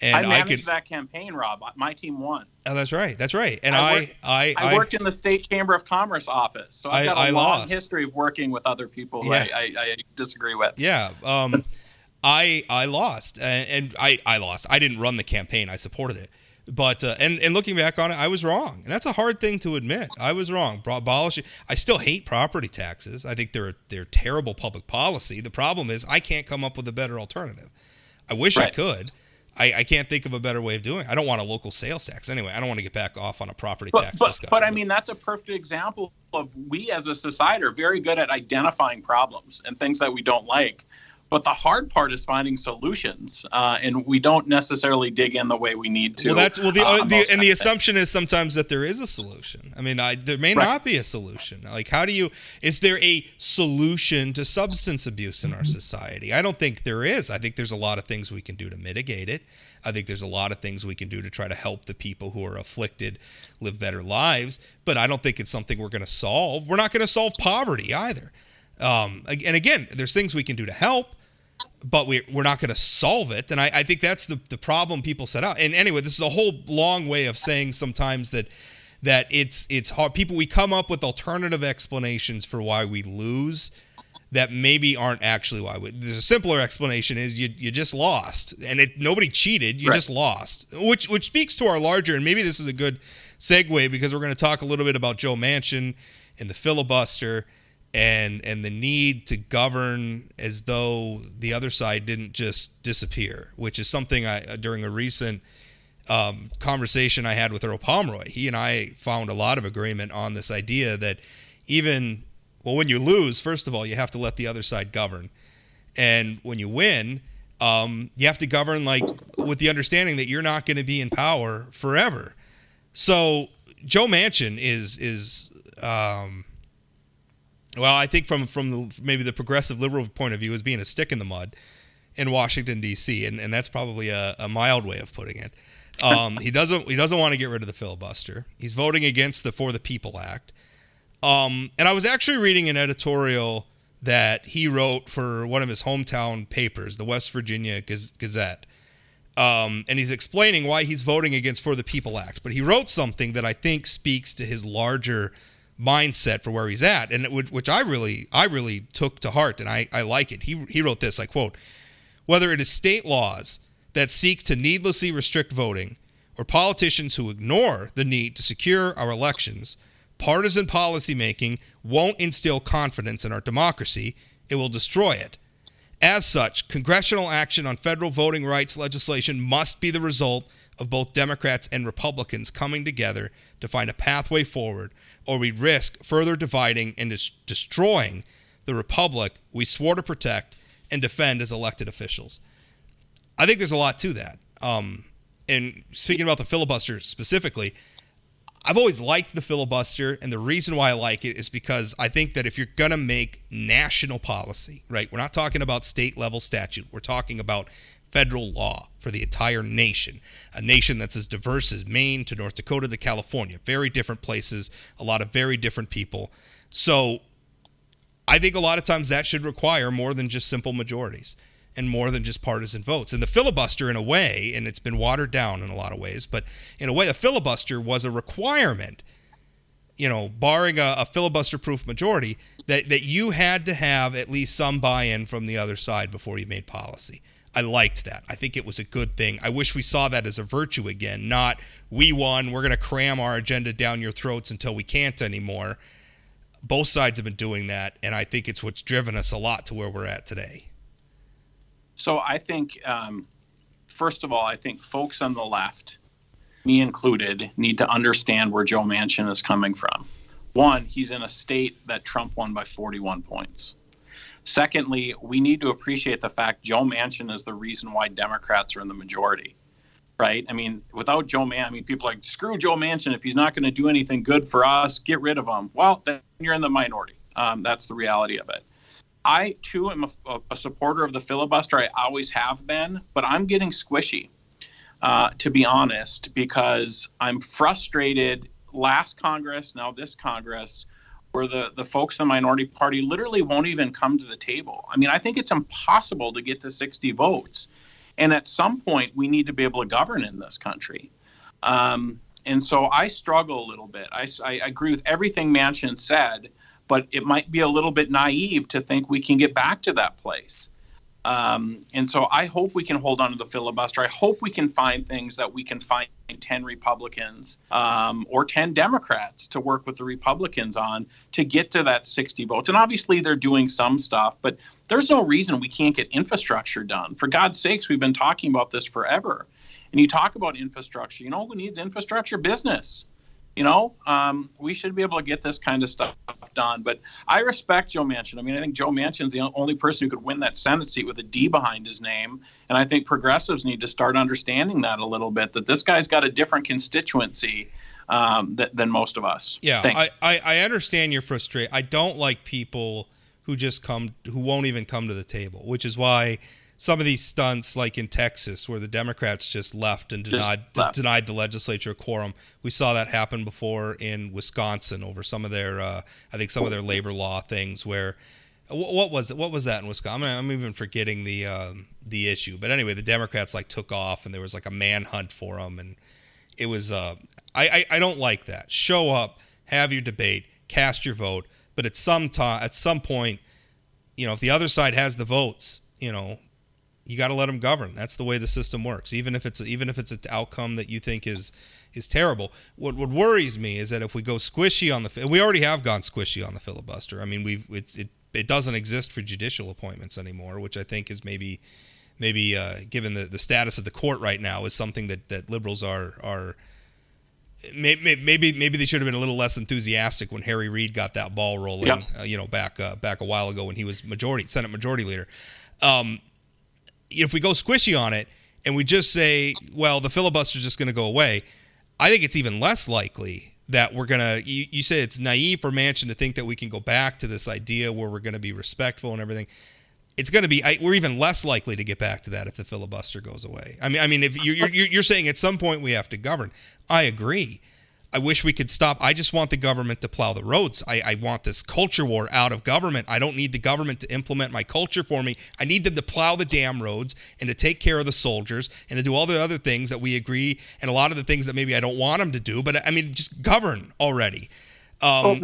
And I managed that campaign, Rob. My team won. Oh, that's right. And I worked in the state chamber of commerce office, so I've got a long history of working with other people who I disagree with. Yeah. I lost, and I lost. I didn't run the campaign. I supported it. But and looking back on it, I was wrong, and that's a hard thing to admit. I was wrong. Abolish. I still hate property taxes. I think they're terrible public policy. The problem is I can't come up with a better alternative. I wish I could. I can't think of a better way of doing it. I don't want a local sales tax. Anyway, I don't want to get back off on a property tax discussion. But I mean, that's a perfect example of we as a society are very good at identifying problems and things that we don't like. But the hard part is finding solutions, and we don't necessarily dig in the way we need to. The assumption is sometimes that there is a solution. I mean, there may not be a solution. Like, is there a solution to substance abuse in our society? I don't think there is. I think there's a lot of things we can do to mitigate it. I think there's a lot of things we can do to try to help the people who are afflicted live better lives. But I don't think it's something we're going to solve. We're not going to solve poverty either. And again, there's things we can do to help, but we're not going to solve it. And I think that's the problem people set out. And anyway, this is a whole long way of saying sometimes that it's hard. We come up with alternative explanations for why we lose that maybe aren't actually why there's a simpler explanation is you just lost, and nobody cheated. You just lost, which speaks to our larger, and maybe this is a good segue because we're going to talk a little bit about Joe Manchin and the filibuster. And the need to govern as though the other side didn't just disappear, which is something during a recent conversation I had with Earl Pomeroy, he and I found a lot of agreement on this idea that when you lose, first of all, you have to let the other side govern. And when you win, you have to govern like with the understanding that you're not going to be in power forever. So Joe Manchin is well, I think from maybe the progressive liberal point of view, is being a stick in the mud in Washington, D.C., and that's probably a mild way of putting it. He doesn't want to get rid of the filibuster. He's voting against the For the People Act. And I was actually reading an editorial that he wrote for one of his hometown papers, the West Virginia Gazette. And he's explaining why he's voting against For the People Act. But he wrote something that I think speaks to his larger mindset for where he's at, and which I really took to heart, and I like it. He wrote this, I quote, "Whether it is state laws that seek to needlessly restrict voting or politicians who ignore the need to secure our elections, partisan policymaking won't instill confidence in our democracy. It will destroy it. As such, congressional action on federal voting rights legislation must be the result of both Democrats and Republicans coming together to find a pathway forward, or we risk further dividing and destroying the republic we swore to protect and defend as elected officials." I think there's a lot to that. And speaking about the filibuster specifically, I've always liked the filibuster, and the reason why I like it is because I think that if you're going to make national policy, right, we're not talking about state-level statute. We're talking about federal law for the entire nation, a nation that's as diverse as Maine to North Dakota to California, very different places, a lot of very different people. So I think a lot of times that should require more than just simple majorities and more than just partisan votes. And the filibuster, in a way, and it's been watered down in a lot of ways, but in a way, a filibuster was a requirement, barring a filibuster-proof majority, that you had to have at least some buy-in from the other side before you made policy. I liked that. I think it was a good thing. I wish we saw that as a virtue again, not we won, we're going to cram our agenda down your throats until we can't anymore. Both sides have been doing that, and I think it's what's driven us a lot to where we're at today. So I think, first of all, I think folks on the left me included, need to understand where Joe Manchin is coming from. One, he's in a state that Trump won by 41 points. Secondly, we need to appreciate the fact Joe Manchin is the reason why Democrats are in the majority, right? I mean, without Joe Manchin, people are like, screw Joe Manchin. If he's not going to do anything good for us, get rid of him. Well, then you're in the minority. That's the reality of it. I, too, am a supporter of the filibuster. I always have been, but I'm getting squishy, to be honest, because I'm frustrated. Last Congress, now this Congress, where the folks in the minority party literally won't even come to the table. I mean, I think it's impossible to get to 60 votes. And at some point, we need to be able to govern in this country. And so I struggle a little bit. I agree with everything Manchin said, but it might be a little bit naive to think we can get back to that place. And so I hope we can hold on to the filibuster. I hope we can find things that we can find 10 Republicans or 10 Democrats to work with the Republicans on to get to that 60 votes. And obviously they're doing some stuff, but there's no reason we can't get infrastructure done. For God's sakes, we've been talking about this forever. And you talk about infrastructure, you know who needs infrastructure? Business. You know, we should be able to get this kind of stuff done. But I respect Joe Manchin. I mean, I think Joe Manchin's the only person who could win that Senate seat with a D behind his name. And I think progressives need to start understanding that a little bit, that this guy's got a different constituency than most of us. Yeah, I understand your frustration. I don't like people who won't even come to the table, which is why some of these stunts, like in Texas, where the Democrats just left and denied the legislature a quorum. We saw that happen before in Wisconsin over some of their, some of their labor law things. Where, what was that in Wisconsin? I'm even forgetting the issue. But anyway, the Democrats took off, and there was a manhunt for them, and it was. I don't like that. Show up, have your debate, cast your vote, but at some point, if the other side has the votes, you got to let them govern. That's the way the system works. Even if it's an outcome that you think is terrible. What worries me is that if we go squishy on and we already have gone squishy on the filibuster. I mean, it doesn't exist for judicial appointments anymore, which I think is maybe given the status of the court right now is something that liberals are. Maybe they should have been a little less enthusiastic when Harry Reid got that ball rolling. Yep. Back a while ago when he was Senate Majority Leader. If we go squishy on it and we just say, well, the filibuster is just going to go away, I think it's even less likely that we're going to – you say it's naive for Manchin to think that we can go back to this idea where we're going to be respectful and everything. It's going to be – we're even less likely to get back to that if the filibuster goes away. I mean, if you're saying at some point we have to govern. I agree. I wish we could stop. I just want the government to plow the roads. I want this culture war out of government. I don't need the government to implement my culture for me. I need them to plow the damn roads and to take care of the soldiers and to do all the other things that we agree and a lot of the things that maybe I don't want them to do. But, I mean, just govern already. Rob,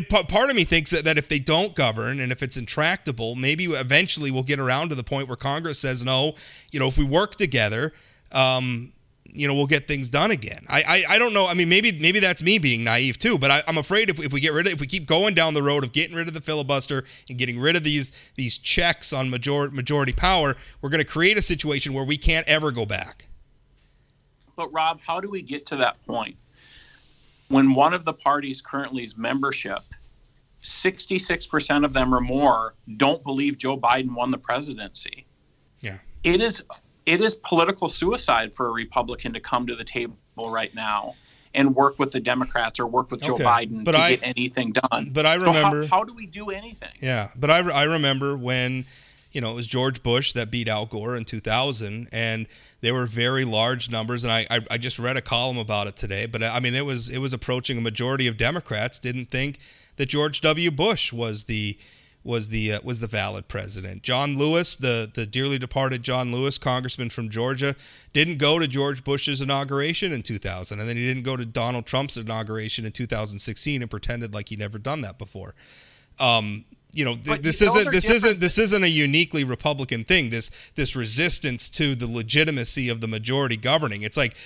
part of me thinks that if they don't govern and if it's intractable, maybe eventually we'll get around to the point where Congress says, no, if we work together, we'll get things done again. I don't know. I mean, maybe that's me being naive too, but I'm afraid if we keep going down the road of getting rid of the filibuster and getting rid of these checks on majority power, we're going to create a situation where we can't ever go back. But Rob, how do we get to that point? When one of the parties currently's membership, 66% of them or more don't believe Joe Biden won the presidency. Yeah. It is political suicide for a Republican to come to the table right now and work with the Democrats or work with Joe Biden to get anything done. But I remember so how do we do anything? Yeah, but I remember when it was George Bush that beat Al Gore in 2000, and there were very large numbers. And I just read a column about it today. But I mean, it was approaching a majority of Democrats didn't think that George W. Bush was the valid president. John Lewis, the dearly departed John Lewis, congressman from Georgia, didn't go to George Bush's inauguration in 2000, and then he didn't go to Donald Trump's inauguration in 2016 and pretended like he'd never done that before. This isn't a uniquely Republican thing. This resistance to the legitimacy of the majority governing. It's like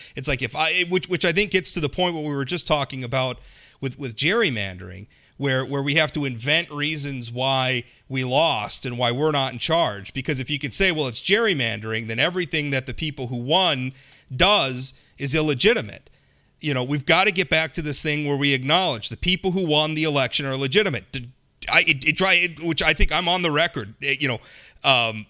which I think gets to the point where we were just talking about with gerrymandering, where we have to invent reasons why we lost and why we're not in charge. Because if you can say, well, it's gerrymandering, then everything that the people who won does is illegitimate. we've got to get back to this thing where we acknowledge the people who won the election are legitimate. Which I think I'm on the record,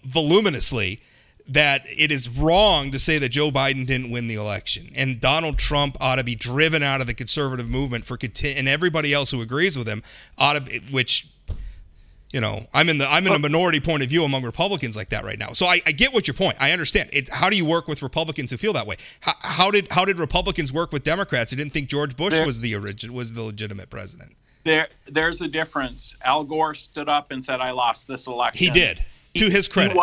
voluminously, that it is wrong to say that Joe Biden didn't win the election, and Donald Trump ought to be driven out of the conservative movement and everybody else who agrees with him ought to, which, I'm in a minority point of view among Republicans like that right now. So I get what your point. I understand. How do you work with Republicans who feel that way? How did Republicans work with Democrats who didn't think George Bush was the legitimate president? There's a difference. Al Gore stood up and said, "I lost this election." He did. To his credit.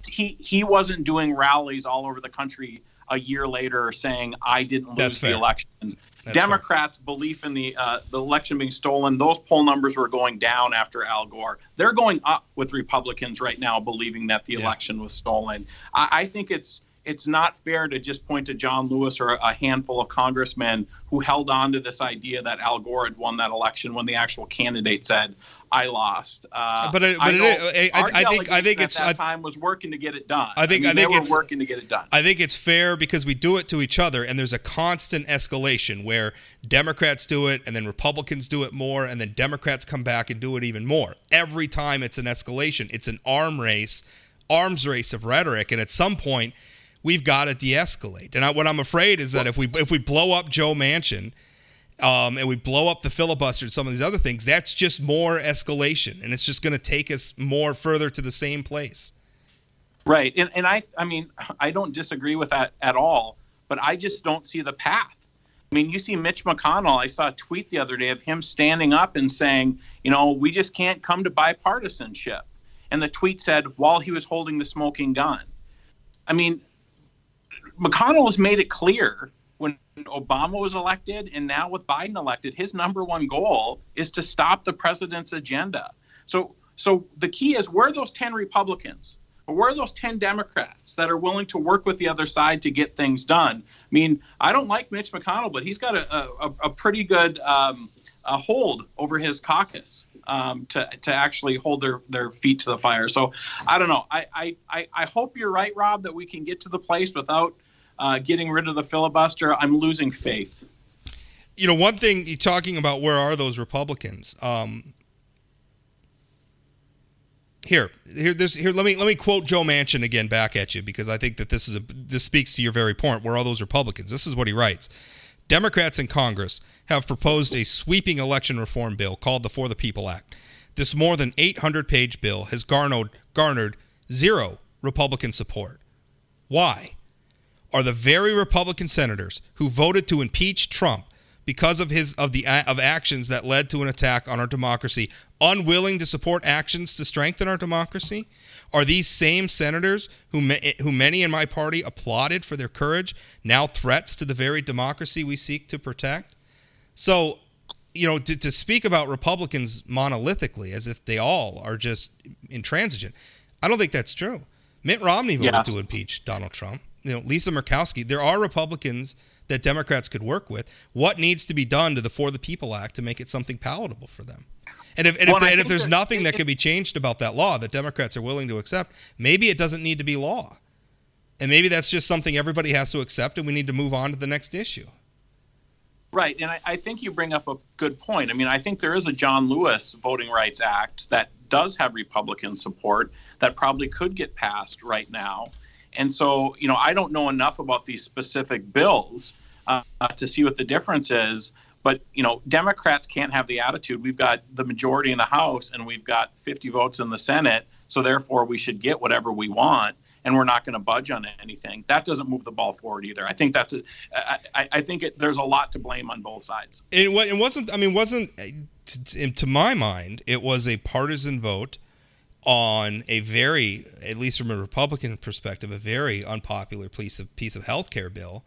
He wasn't doing rallies all over the country a year later saying, "I didn't lose the election." Democrats' belief in the election being stolen, those poll numbers were going down after Al Gore. They're going up with Republicans right now believing that the election was stolen. I think it's not fair to just point to John Lewis or a handful of congressmen who held on to this idea that Al Gore had won that election when the actual candidate said, "I lost." I think it's at that time was working to get it done. They were working to get it done. I think it's fair because we do it to each other, and there's a constant escalation where Democrats do it, and then Republicans do it more, and then Democrats come back and do it even more. Every time it's an escalation. It's an arms race of rhetoric, and at some point we've got to de-escalate. And what I'm afraid is that if we blow up Joe Manchin, and we blow up the filibuster and some of these other things, that's just more escalation, and it's just going to take us more further to the same place. Right, and I don't disagree with that at all, but I just don't see the path. I mean, you see Mitch McConnell. I saw a tweet the other day of him standing up and saying, we just can't come to bipartisanship. And the tweet said, while he was holding the smoking gun. I mean, McConnell has made it clear when Obama was elected and now with Biden elected, his number one goal is to stop the president's agenda. So the key is, where are those 10 Republicans? Or where are those 10 Democrats that are willing to work with the other side to get things done? I mean, I don't like Mitch McConnell, but he's got a pretty good hold over his caucus to actually hold their feet to the fire. So I don't know. I hope you're right, Rob, that we can get to the place without getting rid of the filibuster. I'm losing faith. One thing you're talking about, where are those Republicans? Here. Let me quote Joe Manchin again back at you, because I think that this speaks to your very point. Where are those Republicans? This is what he writes. Democrats in Congress have proposed a sweeping election reform bill called the For the People Act. This more than 800-page bill has garnered zero Republican support. Why? Are the very Republican senators who voted to impeach Trump because of actions that led to an attack on our democracy unwilling to support actions to strengthen our democracy? Are these same senators who many in my party applauded for their courage now threats to the very democracy we seek to protect? So, to speak about Republicans monolithically as if they all are just intransigent, I don't think that's true. Mitt Romney voted to impeach Donald Trump. Lisa Murkowski. There are Republicans that Democrats could work with. What needs to be done to the For the People Act to make it something palatable for them? And if there's nothing that can be changed about that law that Democrats are willing to accept, maybe it doesn't need to be law. And maybe that's just something everybody has to accept, and we need to move on to the next issue. Right, and I think you bring up a good point. I mean, I think there is a John Lewis Voting Rights Act that does have Republican support that probably could get passed right now. And so, I don't know enough about these specific bills to see what the difference is. But, Democrats can't have the attitude, we've got the majority in the House and we've got 50 votes in the Senate, so therefore we should get whatever we want and we're not going to budge on anything. That doesn't move the ball forward either. I think there's a lot to blame on both sides. To my mind, it was a partisan vote on a very, at least from a Republican perspective, a very unpopular piece of health care bill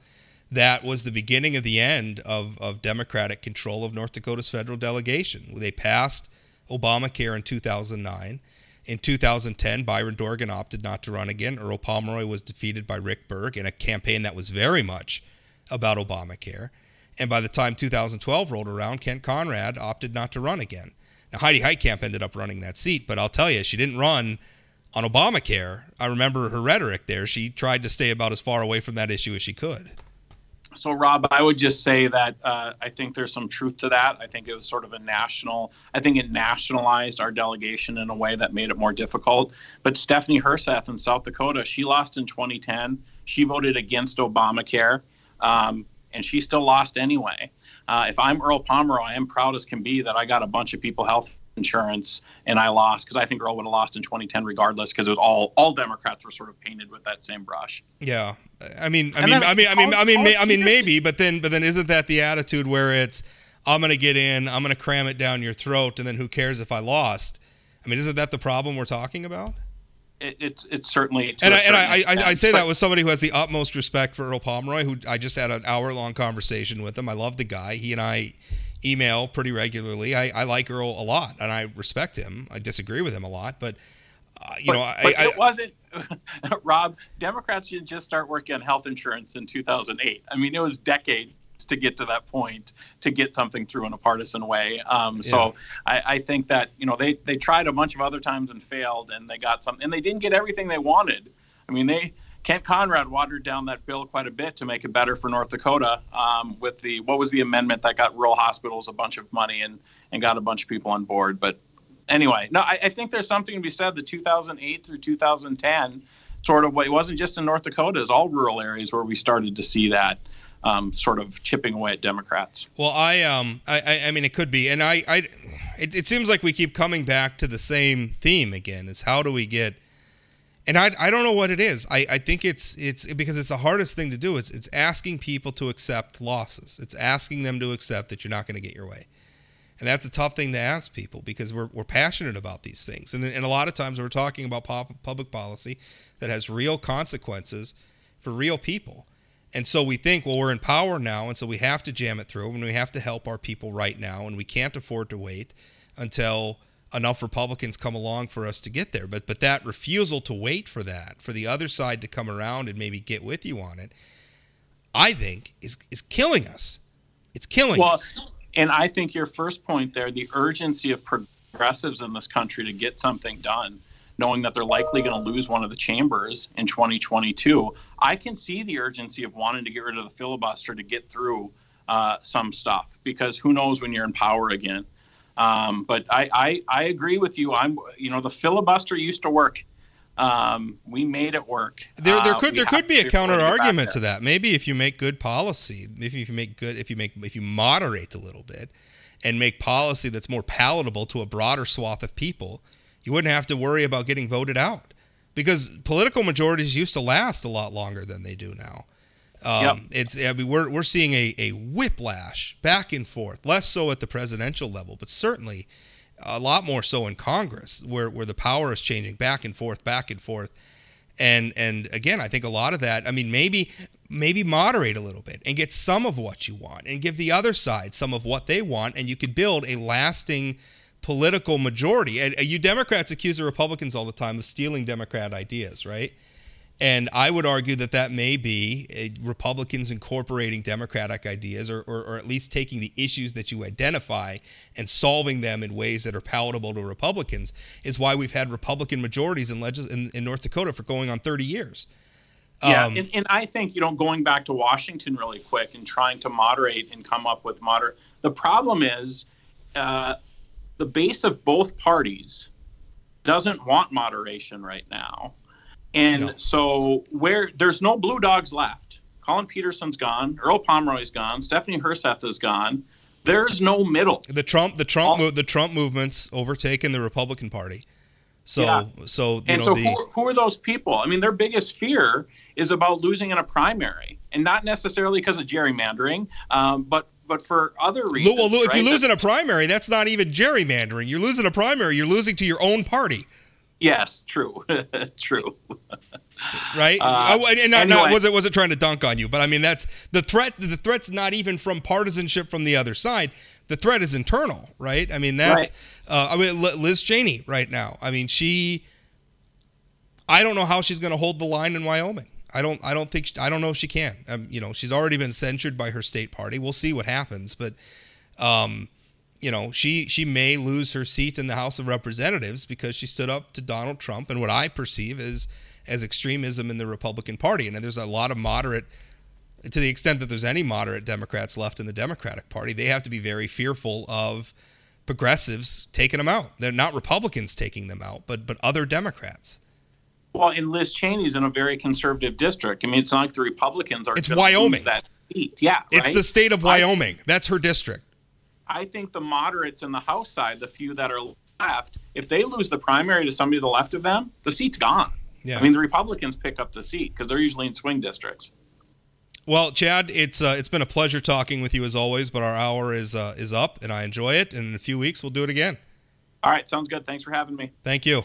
that was the beginning of the end of Democratic control of North Dakota's federal delegation. They passed Obamacare in 2009. In 2010, Byron Dorgan opted not to run again. Earl Pomeroy was defeated by Rick Berg in a campaign that was very much about Obamacare. And by the time 2012 rolled around, Kent Conrad opted not to run again. Now, Heidi Heitkamp ended up running that seat, but I'll tell you, she didn't run on Obamacare. I remember her rhetoric there. She tried to stay about as far away from that issue as she could. So, Rob, I would just say that I think there's some truth to that. I think it was sort of I think it nationalized our delegation in a way that made it more difficult. But Stephanie Herseth in South Dakota, she lost in 2010. She voted against Obamacare, and she still lost anyway. If I'm Earl Pomeroy, I am proud as can be that I got a bunch of people health insurance and I lost, because I think Earl would have lost in 2010 regardless, because it was all Democrats were sort of painted with that same brush. Yeah, maybe, but then isn't that the attitude where it's, I'm going to get in, I'm going to cram it down your throat, and then who cares if I lost? I mean, isn't that the problem we're talking about? It's certainly. I say that with somebody who has the utmost respect for Earl Pomeroy, who I just had an hour-long conversation with him. I love the guy. He and I email pretty regularly. I like Earl a lot, and I respect him. I disagree with him a lot, but it wasn't. Rob, Democrats didn't just start working on health insurance in 2008. I mean, it was decades to get to that point, to get something through in a partisan way. So I think that, they tried a bunch of other times and failed, and they got something, and they didn't get everything they wanted. I mean, Kent Conrad watered down that bill quite a bit to make it better for North Dakota with what was the amendment that got rural hospitals a bunch of money and got a bunch of people on board. But anyway, no, I think there's something to be said. The 2008 through 2010 sort of, it wasn't just in North Dakota, it's all rural areas where we started to see that sort of chipping away at Democrats. Well, I mean, it could be, and it seems like we keep coming back to the same theme again. Is how do we get? And I don't know what it is. I think it's because it's the hardest thing to do. It's asking people to accept losses. It's asking them to accept that you're not going to get your way. And that's a tough thing to ask people, because we're passionate about these things. And a lot of times we're talking about public policy that has real consequences for real people. And so we think, well, we're in power now, and so we have to jam it through, and we have to help our people right now, and we can't afford to wait until enough Republicans come along for us to get there. But that refusal to wait for that, for the other side to come around and maybe get with you on it, I think is killing us. It's killing us. And I think your first point there, the urgency of progressives in this country to get something done, knowing that they're likely going to lose one of the chambers in 2022, I can see the urgency of wanting to get rid of the filibuster to get through some stuff, because who knows when you're in power again. But I agree with you. The filibuster used to work. We made it work. There could be a counter argument to that. Maybe if you make good policy, if you moderate a little bit and make policy that's more palatable to a broader swath of people, you wouldn't have to worry about getting voted out, because political majorities used to last a lot longer than they do now. We're seeing a whiplash back and forth, less so at the presidential level, but certainly a lot more so in Congress, where the power is changing back and forth. And again, I think a lot of that, I mean, maybe moderate a little bit and get some of what you want and give the other side some of what they want, and you could build a lasting political majority. And you Democrats accuse the Republicans all the time of stealing Democrat ideas, right? And I would argue that may be Republicans incorporating Democratic ideas, or at least taking the issues that you identify and solving them in ways that are palatable to Republicans, is why we've had Republican majorities in North Dakota for going on 30 years. And I think, going back to Washington really quick and trying to moderate and come up with moderate. The problem is the base of both parties doesn't want moderation right now. And so there's no blue dogs left. Colin Peterson's gone. Earl Pomeroy's gone. Stephanie Herseth is gone. There's no middle. The Trump movement's overtaken the Republican Party. Who are those people? I mean, their biggest fear is about losing in a primary, and not necessarily because of gerrymandering, but for other reasons. Well, if you lose in a primary, that's not even gerrymandering. You're losing a primary. You're losing to your own party. Yes, true, true. Right? Wasn't trying to dunk on you, but I mean, that's the threat. The threat's not even from partisanship from the other side. The threat is internal, right? I mean, that's Liz Cheney right now. I mean, I don't know how she's going to hold the line in Wyoming. I don't know if she can. She's already been censured by her state party. We'll see what happens, but she may lose her seat in the House of Representatives because she stood up to Donald Trump and what I perceive as extremism in the Republican Party. And there's a lot of moderate To the extent that there's any moderate Democrats left in the Democratic Party, they have to be very fearful of progressives taking them out. They're not Republicans taking them out, but other Democrats. Well, and Liz Cheney's in a very conservative district. I mean, it's not like the Republicans are. It's Wyoming. Lose that seat. Yeah, it's right? the state of Wyoming. That's her district. I think the moderates in the House side, the few that are left, if they lose the primary to somebody to the left of them, the seat's gone. Yeah. I mean, the Republicans pick up the seat because they're usually in swing districts. Well, Chad, it's been a pleasure talking with you as always, but our hour is up, and I enjoy it. And in a few weeks, we'll do it again. All right, sounds good. Thanks for having me. Thank you.